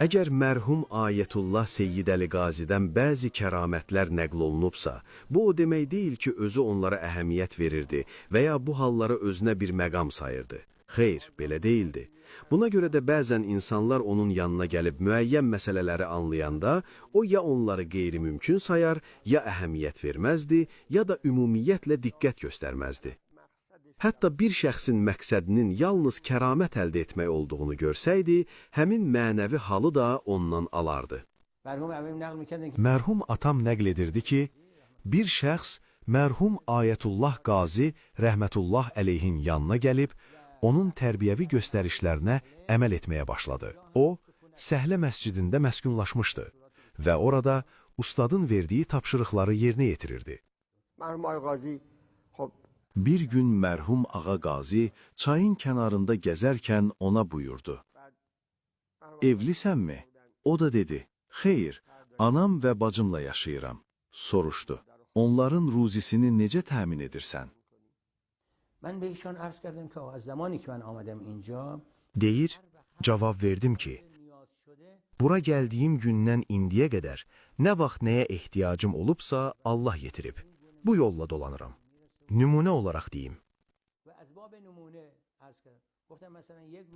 Əgər mərhum Ayətullah Seyyid Əli Qazidən bəzi kəramətlər nəql olunubsa, bu o demək deyil ki, özü onlara əhəmiyyət verirdi və ya bu halları özünə bir məqam sayırdı. Xeyr, belə deyildi. Buna görə də bəzən insanlar onun yanına gəlib müəyyən məsələləri anlayanda, o ya onları qeyri-mümkün sayar, ya əhəmiyyət verməzdi, ya da ümumiyyətlə diqqət göstərməzdi. Hətta bir şəxsin məqsədinin yalnız kəramət əldə etmək olduğunu görsəydi, həmin mənəvi halı da ondan alardı. Mərhum atam nəql edirdi ki, bir şəxs mərhum Ayətullah Qazi rəhmətullah əleyhin yanına gəlib, onun tərbiyəvi göstərişlərinə əməl etməyə başladı. O, Səhlə məscidində məskunlaşmışdı və orada ustadın verdiyi tapşırıqları yerinə yetirirdi. Bir gün mərhum Ağa Qazi çayın kənarında gəzərkən ona buyurdu. Evlisənmi? O da dedi, xeyr, anam və bacımla yaşayıram. Soruşdu, onların ruzisini necə təmin edirsən? Deyir, cavab verdim ki, bura gəldiyim gündən indiyə qədər nə vaxt nəyə ehtiyacım olubsa Allah yetirib. Bu yolla dolanıram. Nümunə olaraq deyim.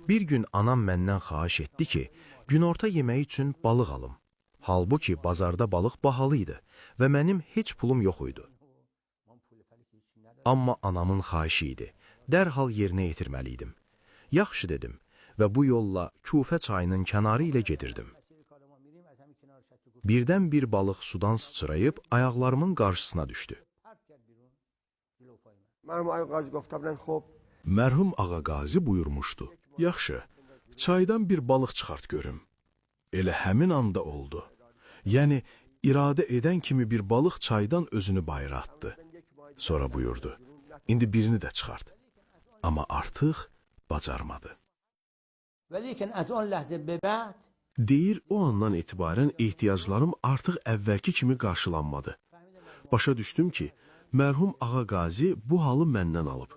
Bir gün anam məndən xahiş etdi ki, günorta yeməyi üçün balıq alım. Halbuki bazarda balıq bahalı idi və mənim heç pulum yox idi. Amma anamın xahişi idi. Dərhal yerinə yetirməliydim. Yaxşı dedim və bu yolla Kufə çayının kənarı ilə gedirdim. Birdən bir balıq sudan sıçrayıb ayaqlarımın qarşısına düşdü. Mərhum Ağa Qazi buyurmuşdu. Yaxşı, çaydan bir balıq çıxart görüm. Elə həmin anda oldu. Yəni, iradə edən kimi bir balıq çaydan özünü bayıra atdı. Sonra buyurdu, indi birini də çıxart. Amma artıq bacarmadı. Deyir, o andan etibarən ehtiyaclarım artıq əvvəlki kimi qarşılanmadı. Başa düşdüm ki, mərhum Ağa Qazi bu halı məndən alıb.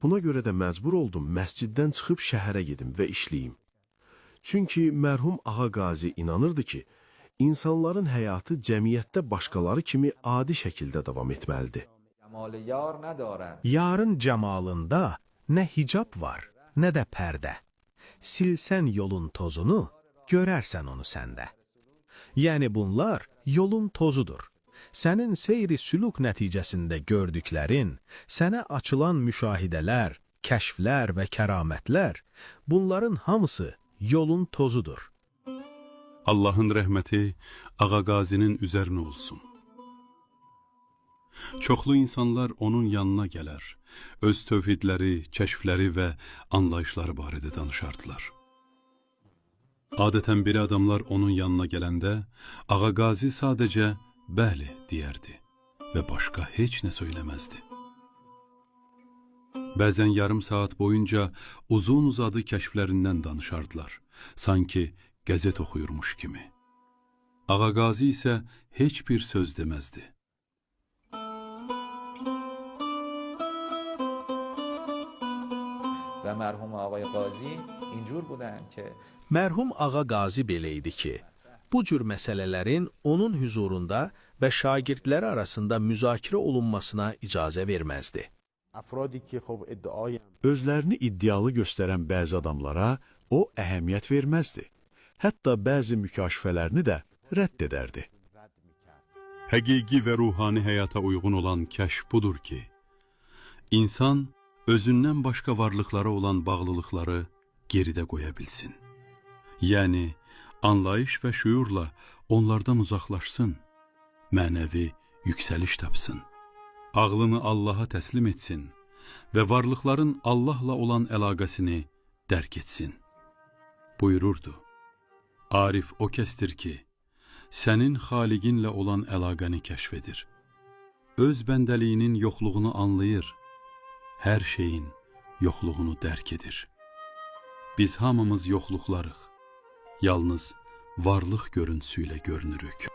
Buna görə də məcbur oldum məsciddən çıxıb şəhərə gedim və işləyim. Çünki mərhum Ağa Qazi inanırdı ki, insanların həyatı cəmiyyətdə başqaları kimi adi şəkildə davam etməlidir. Yarın cəmalında nə hicab var, nə də pərdə. Silsən yolun tozunu, görərsən onu səndə. Yəni bunlar yolun tozudur. Sənin seyri süluk nəticəsində gördüklərin, sənə açılan müşahidələr, kəşflər və kəramətlər, bunların hamısı yolun tozudur. Allahın rəhməti Ağa Qazinin üzərinə olsun. Çoxlu insanlar onun yanına gələr, öz tövhidləri, kəşfləri və anlayışları barədə danışardılar. Adətən belə adamlar onun yanına gələndə, Ağa Qazi sadəcə bəli deyərdi və başqa heç nə söyləməzdi. Bəzən yarım saat boyunca uzun-uzadı kəşflərindən danışardılar, sanki qəzet oxuyurmuş kimi. Ağa Qazi isə heç bir söz deməzdi. Və mərhum Ağa Qazi incur budən ki, mərhum Ağa Qazi belə idi ki, bu cür məsələlərin onun hüzurunda və şagirdləri arasında müzakirə olunmasına icazə verməzdi. Özlərini iddialı göstərən bəzi adamlara o əhəmiyyət verməzdi. Hətta bəzi mükaşifələrini də rədd edərdi. Həqiqi və ruhani həyata uyğun olan kəşf budur ki, insan özündən başqa varlıqlara olan bağlılıqları geridə qoya bilsin. Yəni, anlayış və şüurla onlardan uzaqlaşsın, mənəvi yüksəliş tapsın, ağlını Allaha təslim etsin və varlıqların Allahla olan əlaqəsini dərk etsin. Buyururdu, Arif o kəsdir ki, sənin xaliqinlə olan əlaqəni kəşf edir. Öz bəndəliyinin yoxluğunu anlayır, hər şeyin yoxluğunu dərk edir. Biz hamımız yoxluqlarıq. Yalnız varlıq görüntüsü ilə görünürük.